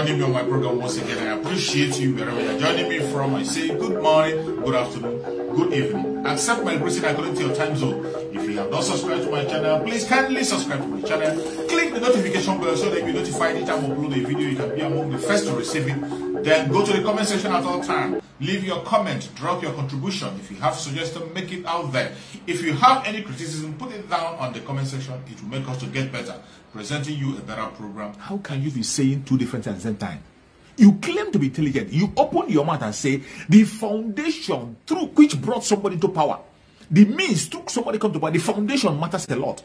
joining me on my program once again. I appreciate you wherever you're joining me from. I say good morning, good afternoon, good evening. Accept my greeting according to your time zone. If you have not subscribed to my channel, please kindly subscribe to my channel. Click the notification bell so that you'll be notified each time I upload a video. You can be among the first to receive it. Then go to the comment section at all times. Leave your comment, drop your contribution. If you have suggestions, make it out there. If you have any criticism, put it down on the comment section. It will make us to get better, presenting you a better program. How can you be saying two different things at the same time? You claim to be intelligent. You open your mouth and say the foundation through which brought somebody to power, the means through somebody come to power, the foundation matters a lot.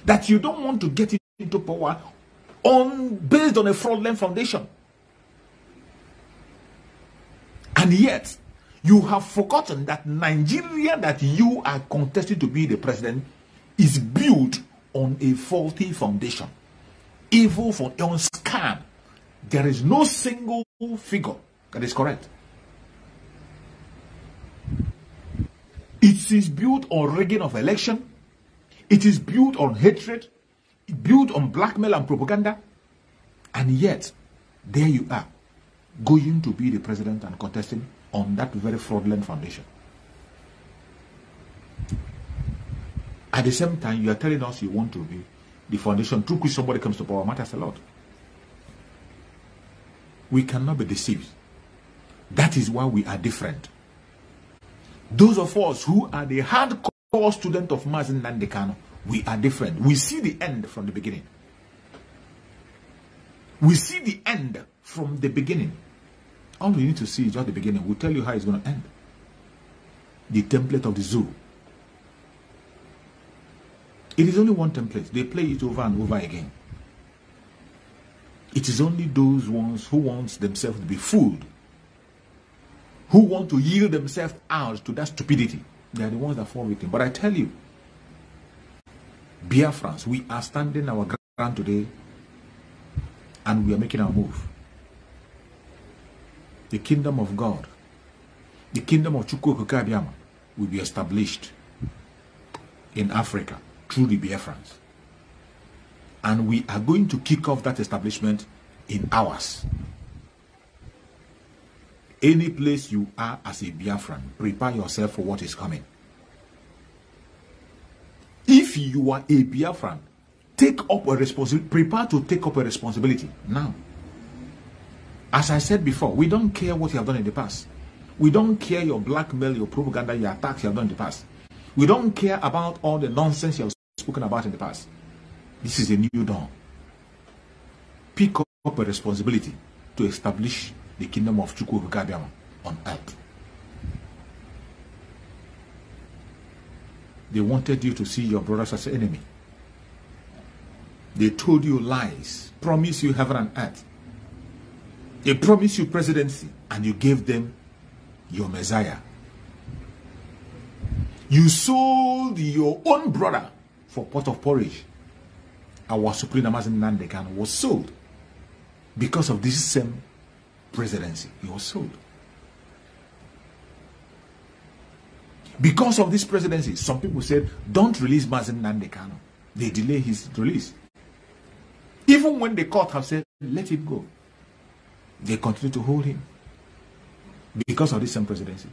That you don't want to get into power based on a fraudulent foundation. And yet, you have forgotten that Nigeria that you are contesting to be the president is built on a faulty foundation. Evil for on scam. There is no single figure that is correct. It is built on rigging of election. It is built on hatred. Built on blackmail and propaganda. And yet, there you are, going to be the president and contesting on that very fraudulent foundation. At the same time, you are telling us you want to be the foundation through which somebody comes to power matters a lot. We cannot be deceived. That is why we are different. Those of us who are the hardcore student of Mazi Nnamdi Kanu, we are different. We see the end from the beginning. We see the end from the beginning. All we need to see is just the beginning. We'll tell you how it's going to end. The template of the zoo. It is only one template. They play it over and over again. It is only those ones who want themselves to be fooled, who want to yield themselves out to that stupidity. They are the ones that fall victim. But I tell you, Biafrans, we are standing our ground today and we are making our move. The kingdom of God, the kingdom of Chukwuka will be established in Africa through the Biafrans. And we are going to kick off that establishment in hours. Any place you are as a Biafran, prepare yourself for what is coming. If you are a Biafran, take up a responsibility, prepare to take up a responsibility now. As I said before, we don't care what you have done in the past. We don't care your blackmail, your propaganda, your attacks you have done in the past. We don't care about all the nonsense you have spoken about in the past. This is a new dawn. Pick up a responsibility to establish the kingdom of Chukwuka on earth. They wanted you to see your brothers as an enemy. They told you lies, promised you heaven and earth. They promised you presidency, and you gave them your Messiah. You sold your own brother for pot of porridge. Our Supreme Mazi Nnamdi Kanu was sold because of this same presidency. He was sold. Because of this presidency, some people said, don't release Mazi Nnamdi Kanu. They delay his release. Even when the court have said, let him go, they continue to hold him because of this same presidency.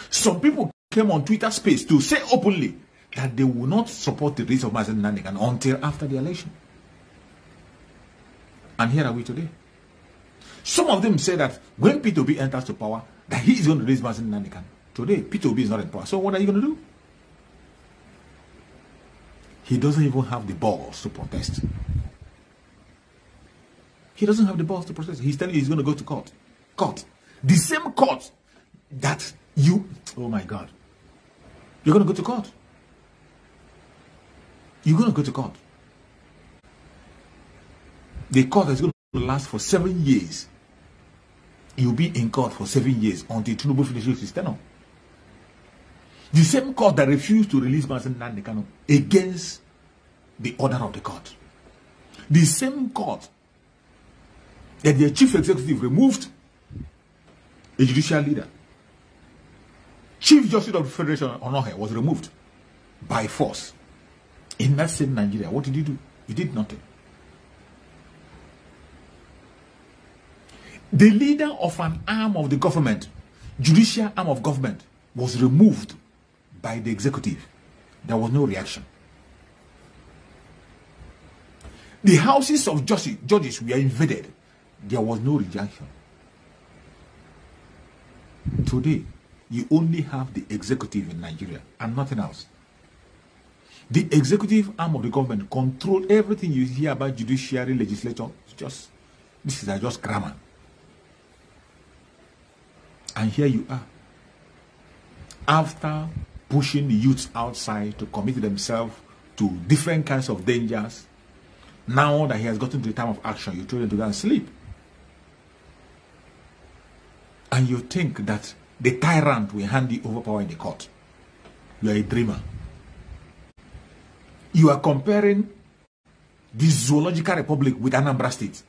Some people came on Twitter space to say openly that they will not support the release of Mazi Nnamdi Kanu until after the election. And here are we today. Some of them say that when P2B enters to power, that he is going to release Mazi Nnamdi Kanu. Today, P2B is not in power. So what are you going to do? He doesn't even have the balls to protest. He doesn't have the balls to protest. He's telling you he's going to go to court. Court. The same court that you... Oh my God. You're going to go to court. You're going to go to court. The court is going to last for 7 years. You'll be in court for 7 years until Tinubu finishes his tenure. The same court that refused to release Mazi Nnamdi Kanu against the order of the court. The same court that their chief executive removed a judicial leader. Chief Justice of the Federation Onohe was removed by force. In that same Nigeria, what did he do? He did nothing. The leader of an arm of the government, judicial arm of government, was removed by the executive. There was no reaction. The houses of judges were invaded. There was no reaction. Today, you only have the executive in Nigeria and nothing else. The executive arm of the government control everything you hear about judiciary, legislature. This is just grammar. And here you are. After pushing the youths outside to commit themselves to different kinds of dangers, now that he has gotten to the time of action, you told him to go and sleep. And you think that the tyrant will hand you over power in the court. You are a dreamer. You are comparing the Zoological Republic with Anambra State.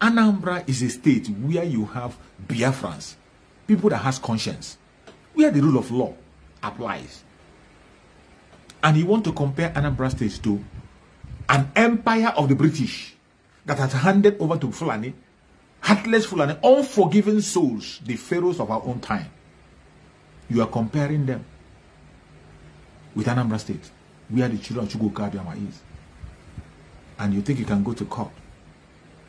Anambra is a state where you have Biafrans, people that has conscience, where the rule of law applies. And you want to compare Anambra State to an empire of the British that has handed over to Fulani, heartless Fulani, unforgiving souls, the pharaohs of our own time. You are comparing them with Anambra State, where the children of Chukwuka Abbiama is. And you think you can go to court.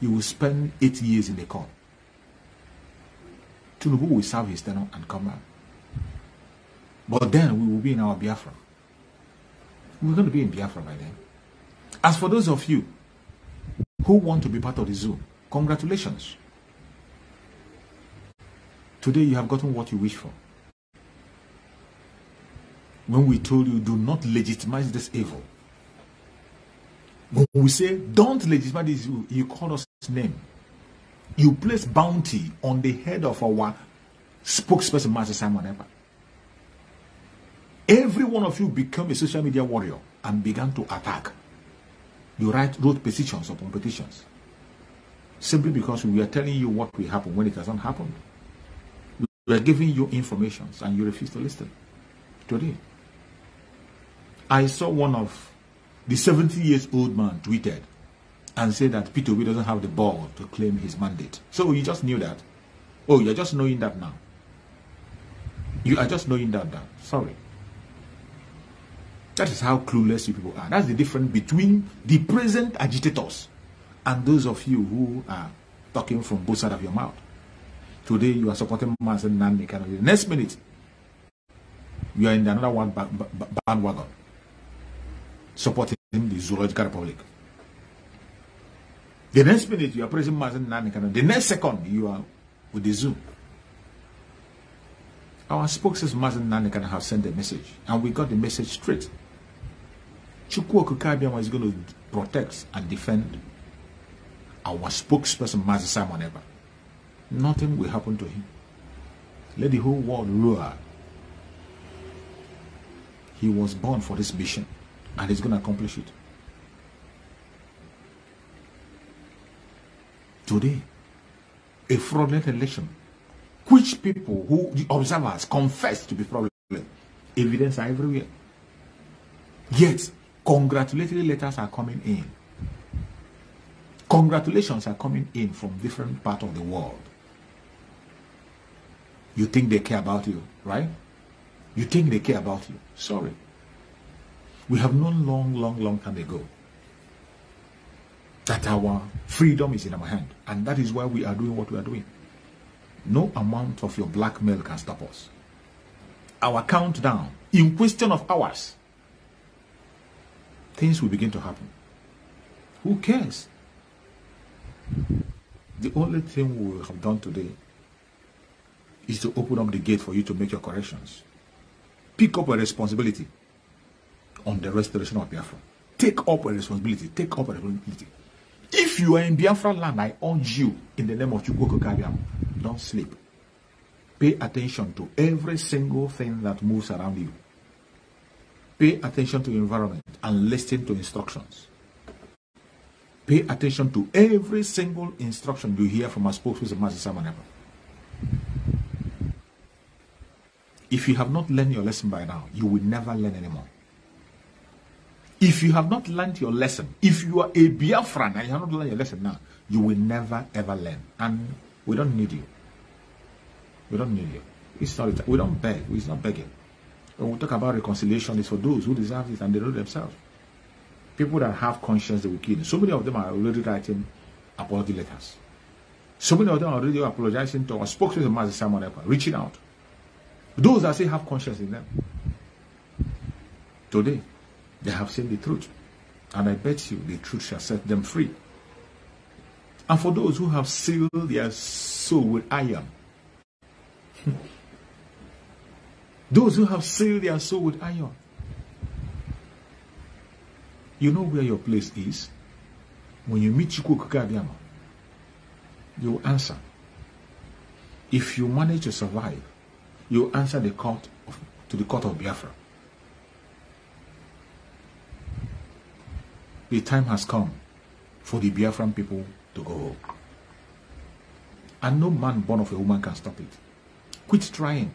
You will spend 8 years in the court. Tinubu will serve his tenure and come back. But then we will be in our Biafra. We're going to be in Biafra by then. As for those of you who want to be part of the zoo, congratulations. Today you have gotten what you wish for. When we told you, do not legitimize this evil. When we say, don't legitimize this evil, you call us name. You place bounty on the head of our spokesperson, Master Simon Ekpa. Every one of you became a social media warrior and began to attack. You wrote petitions upon petitions. Simply because we are telling you what will happen when it hasn't happened. We are giving you information and you refuse to listen. Today, I saw one of the 70-year-old man tweeted and said that P2B doesn't have the ball to claim his mandate. So you just knew that. Oh, you're just knowing that now. You are just knowing that now. Sorry. That is how clueless you people are. That's the difference between the present agitators and those of you who are talking from both sides of your mouth. Today you are supporting Mazen Nandi. The next minute, you are in another one bandwagon supporting the Zoological Republic. The next minute you are praising Mazen Nandi. The next second you are with the zoo. Our spokesperson Mazen Nandi have sent a message, and we got the message straight. Chukwuka Abbiama is going to protect and defend our spokesperson Master Simon Ekpa. Nothing will happen to him. Let the whole world roar. He was born for this mission and he's going to accomplish it. Today, a fraudulent election, which people who the observers confess to be fraudulent, evidence are everywhere. Yet, congratulatory letters are coming in. Congratulations are coming in from different parts of the world. You think they care about you, right? You think they care about you. Sorry. We have known long time ago that our freedom is in our hand. And that is why we are doing what we are doing. No amount of your blackmail can stop us. Our countdown, in question of hours, things will begin to happen. Who cares? The only thing we have done today is to open up the gate for you to make your corrections. Pick up a responsibility on the restoration of Biafra. Take up a responsibility. Take up a responsibility. If you are in Biafra land, I urge you, in the name of Chukwuka Abbiama, don't sleep. Pay attention to every single thing that moves around you. Pay attention to the environment and listen to instructions. Pay attention to every single instruction you hear from a spokesperson, Master Simon Ekpa. If you have not learned your lesson by now, you will never learn anymore. If you have not learned your lesson, if you are a Biafran and you have not learned your lesson now, you will never ever learn. And We don't need you. We don't need you. It's not. We don't beg. It's not begging. When we talk about reconciliation, it's for those who deserve it and they know themselves. People that have conscience, they will kill. So many of them are already writing apology letters. So many of them are already apologizing to our spokesperson, Master Simon Ekpa, reaching out. Those that still have conscience in them. Today, they have seen the truth. And I bet you the truth shall set them free. And for those who have sealed their soul with iron, those who have sealed their soul with iron, you know where your place is. When you meet Chukwu Abiyama, you will answer. If you manage to survive, you will answer to the court of Biafra. The time has come for the Biafran people to go home. And no man born of a woman can stop it. Quit trying.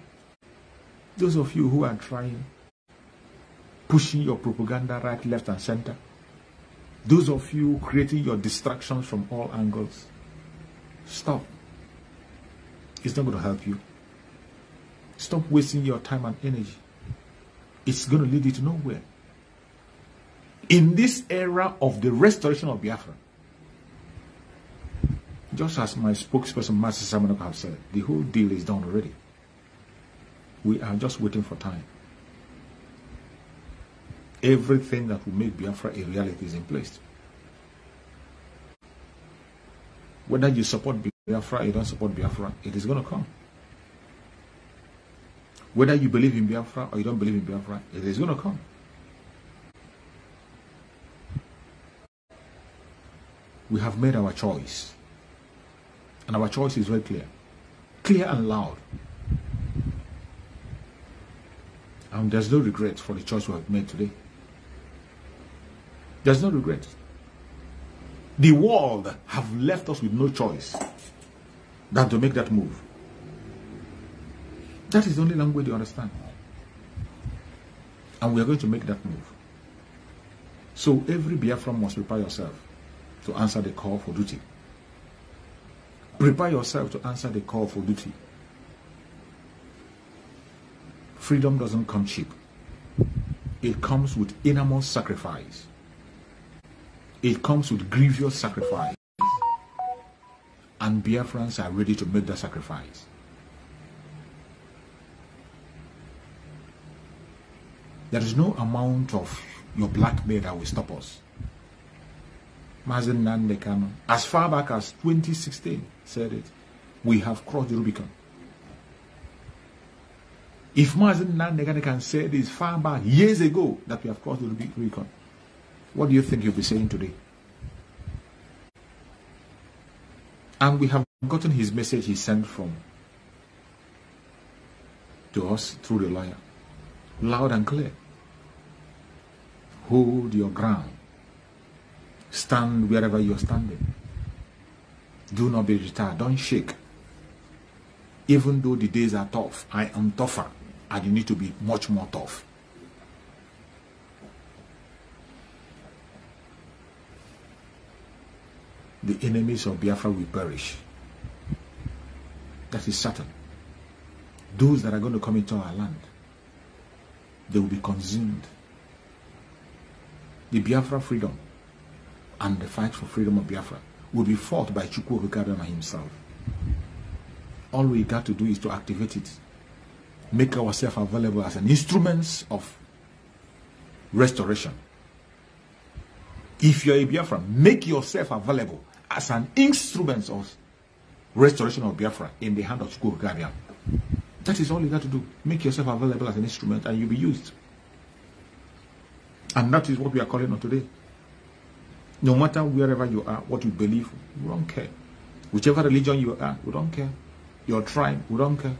Those of you who are trying, pushing your propaganda right, left, and center. Those of you creating your distractions from all angles. Stop. It's not going to help you. Stop wasting your time and energy. It's going to lead you to nowhere. In this era of the restoration of Biafra, just as my spokesperson, Master Simon Ekpa, have said, the whole deal is done already. We are just waiting for time. Everything that will make Biafra a reality is in place. Whether you support Biafra or you don't support Biafra, it is going to come. Whether you believe in Biafra or you don't believe in Biafra, it is going to come. We have made our choice. And our choice is very clear. Clear and loud. And there's no regret for the choice we have made today. There's no regret. The world have left us with no choice than to make that move. That is the only language they understand. And we are going to make that move. So every Biafran must prepare yourself to answer the call for duty. Prepare yourself to answer the call for duty. Freedom doesn't come cheap. It comes with enormous sacrifice. It comes with grievous sacrifice. And Biafrans are ready to make that sacrifice. There is no amount of your blackmail that will stop us. Mazen Nandekano, as far back as 2016, said it. We have crossed the Rubicon. If Mazen Nandekano can say this far back, years ago, that we have crossed the Rubicon, what do you think he'll be saying today? And we have gotten his message he sent to us through the lawyer. Loud and clear. Hold your ground. Stand wherever you're standing. Do not be retired. Don't shake. Even though the days are tough, I am tougher. And you need to be much more tough. The enemies of Biafra will perish. That is certain. Those that are going to come into our land, they will be consumed. The Biafra freedom and the fight for freedom of Biafra will be fought by Chukwu Abiyama himself. All we got to do is to activate it. Make ourselves available as an instrument of restoration. If you're a Biafra, make yourself available as an instrument of restoration of Biafra in the hand of Chukwu Abiyama. That is all you got to do. Make yourself available as an instrument and you'll be used. And that is what we are calling on today. No matter wherever you are, what you believe, we don't care. Whichever religion you are, we don't care. Your tribe, we don't care.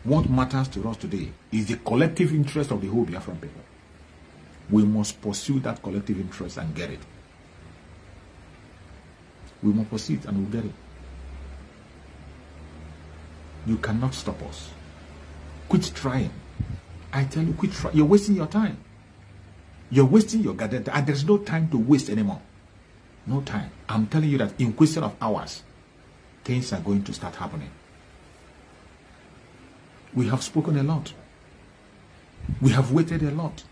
What matters to us today is the collective interest of the whole Biafran people. We must pursue that collective interest and get it. We must pursue it and we'll get it. You cannot stop us. Quit trying. I tell you, quit trying. You're wasting your time. You're wasting your goddamn time. And there's no time to waste anymore. No time. I'm telling you that in question of hours, things are going to start happening. We have spoken a lot. We have waited a lot.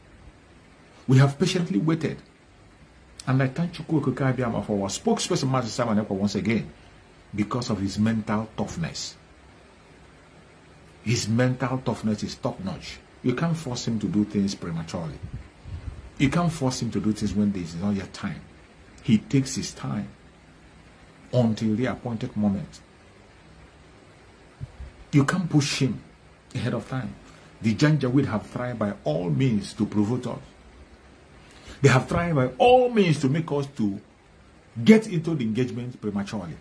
We have patiently waited. And I thank Chukwu Okike Abiama for our spokesperson, Master Simon Ekpa, once again, because of his mental toughness. His mental toughness is top-notch. You can't force him to do things prematurely. You can't force him to do things when this is not your time. He takes his time until the appointed moment. You can't push him ahead of time. The Janjaweed have tried by all means to provoke us. They have tried by all means to make us to get into the engagement prematurely.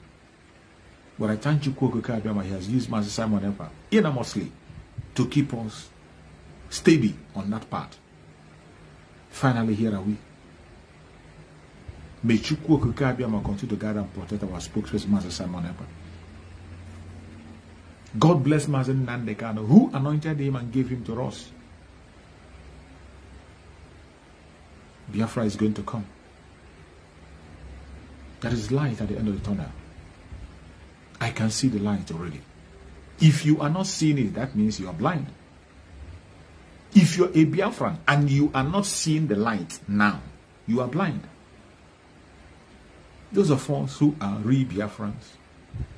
But I thank you, Chukwu Okike Abiama, he has used Master Simon Ekpa enormously to keep us steady on that path. Finally, here are we. May Chukwu Okike Abiama continue to guide and protect our spokesperson, Master Simon Ekpa. God bless Master Nnamdi Kanu, who anointed him and gave him to us. Biafra is going to come. There is light at the end of the tunnel. I can see the light already. If you are not seeing it, that means you are blind. If you're a Biafran and you are not seeing the light now, you are blind. Those of us who are real Biafrans,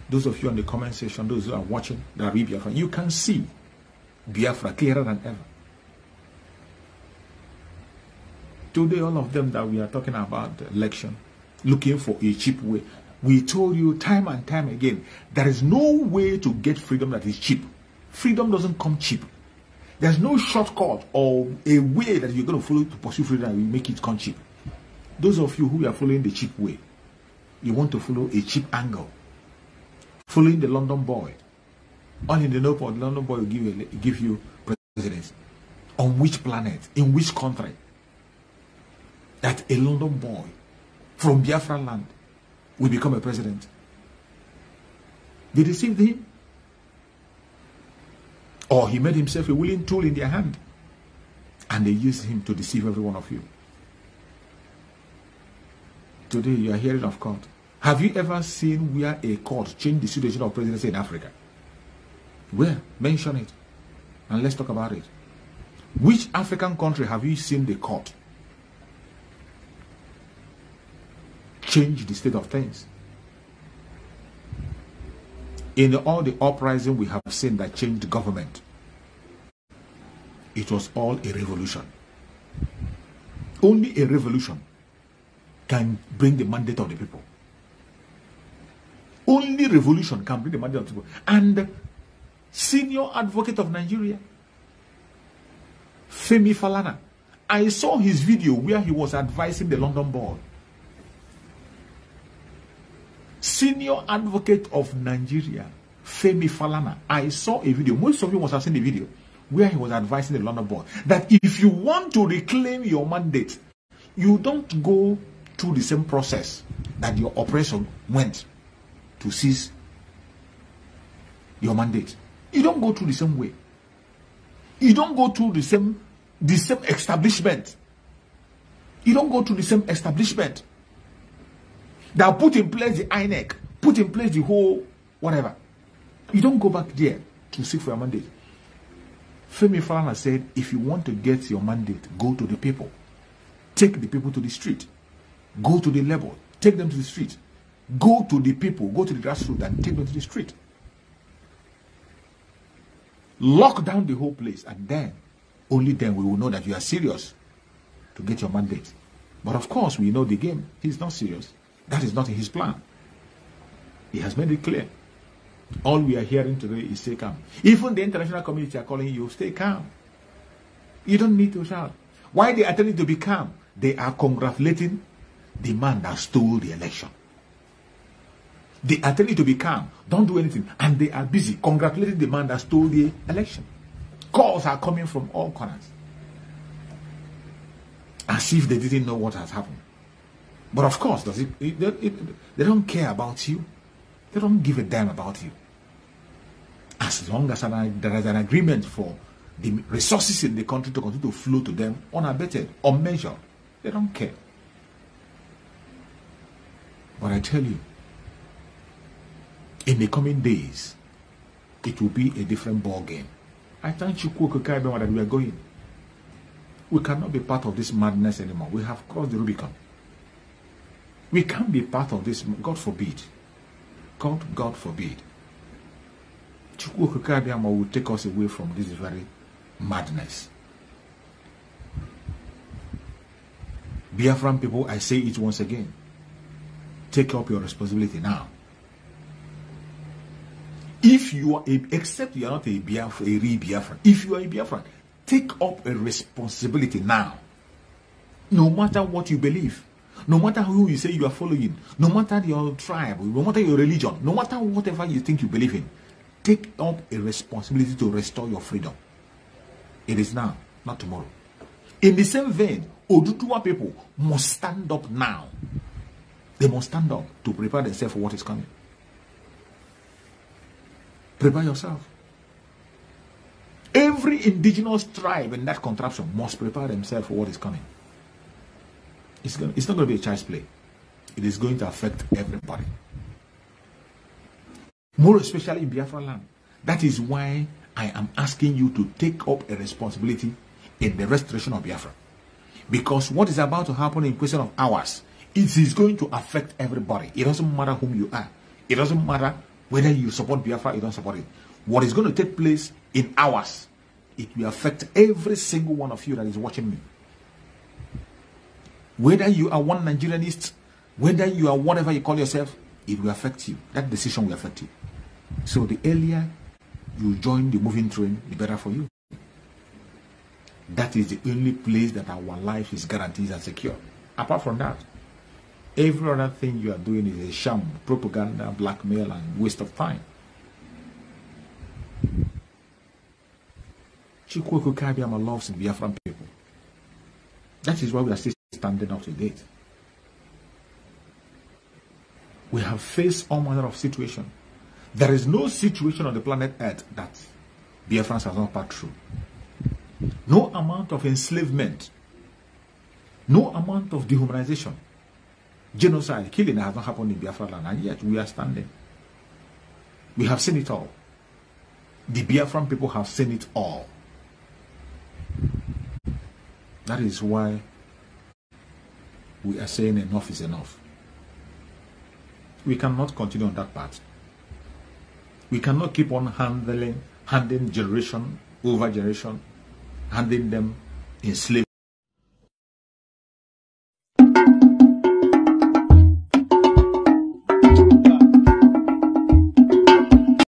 those of you on the comment section, those who are watching that are real Biafran, you can see Biafra clearer than ever. Today, all of them that we are talking about the election, looking for a cheap way, we told you time and time again, there is no way to get freedom that is cheap. Freedom doesn't come cheap. There's no shortcut or a way that you're going to follow to pursue freedom and will make it come cheap. Those of you who are following the cheap way, you want to follow a cheap angle. Following the London boy. All in the know for the London boy will give you presidents. On which planet? In which country? That a London boy from Biafra land will become a president. They deceived him. Or he made himself a willing tool in their hand. And they used him to deceive every one of you. Today you are hearing of court. Have you ever seen where a court changed the situation of presidency in Africa? Where? Mention it. And let's talk about it. Which African country have you seen the court change the state of things? In all the uprising we have seen that changed the government, it was all a revolution. Only a revolution can bring the mandate of the people. Only revolution can bring the mandate of the people. And senior advocate of Nigeria, Femi Falana, I saw his video where he was advising the London board. Senior advocate of Nigeria, Femi Falana. I saw a video. Most of you must have seen the video where he was advising the London board that if you want to reclaim your mandate, you don't go through the same process that your oppression went to seize your mandate. You don't go through the same way. You don't go through the same establishment. You don't go through the same establishment that put in place the INEC, put in place the whole whatever. You don't go back there to seek for your mandate. Femi Falana said, if you want to get your mandate, go to the people. Take the people to the street. Go to the level. Take them to the street. Go to the people. Go to the grassroots and take them to the street. Lock down the whole place, and then, only then we will know that you are serious to get your mandate. But of course, we know the game. He's not serious. That is not in his plan. He has made it clear. All we are hearing today is stay calm. Even the international community are calling you, stay calm. You don't need to shout. Why they are telling you to be calm? They are congratulating the man that stole the election. They are telling you to be calm. Don't do anything. And they are busy congratulating the man that stole the election. Calls are coming from all corners. As if they didn't know what has happened. But of course, they don't care about you. They don't give a damn about you. As long as there is an agreement for the resources in the country to continue to flow to them unabated, unmeasured, they don't care. But I tell you, In the coming days, it will be a different ball game. I thank you, that we are going. We cannot be part of this madness anymore. We have crossed the Rubicon. We can't be part of this. God forbid. God forbid. Chukwu will take us away from this very madness. Biafran people, I say it once again. Take up your responsibility now. If you are except you are not a real Biafran, if you are a Biafran, take up a responsibility now. No matter what you believe, no matter who you say you are following, no matter your tribe, no matter your religion, no matter whatever you think you believe in, take up a responsibility to restore your freedom. It is now, not tomorrow. In the same vein, Oduduwa people must stand up now. They must stand up to prepare themselves for what is coming. Prepare yourself. Every indigenous tribe in that contraption must prepare themselves for what is coming. It's not going to be a child's play. It is going to affect everybody. More especially in Biafra land. That is why I am asking you to take up a responsibility in the restoration of Biafra. Because what is about to happen in question of hours, it is going to affect everybody. It doesn't matter whom you are. It doesn't matter whether you support Biafra or you don't support it. What is going to take place in hours, it will affect every single one of you that is watching me. Whether you are one Nigerianist, whether you are whatever you call yourself, it will affect you. That decision will affect you. So the earlier you join the moving train, the better for you. That is the only place that our life is guaranteed and secure. Apart from that, every other thing you are doing is a sham, propaganda, blackmail, and waste of time. Chukwu Kabiama loves Biafran people. That is why we are still standing up to date. We have faced all manner of situations. There is no situation on the planet Earth that Biafrans have not passed through. No amount of enslavement, no amount of dehumanization, genocide, killing has not happened in Biafra land, and yet we are standing. We have seen it all. The Biafran people have seen it all. That is why we are saying enough is enough. We cannot continue on that path. We cannot keep on handing generation over generation, handing them in slavery.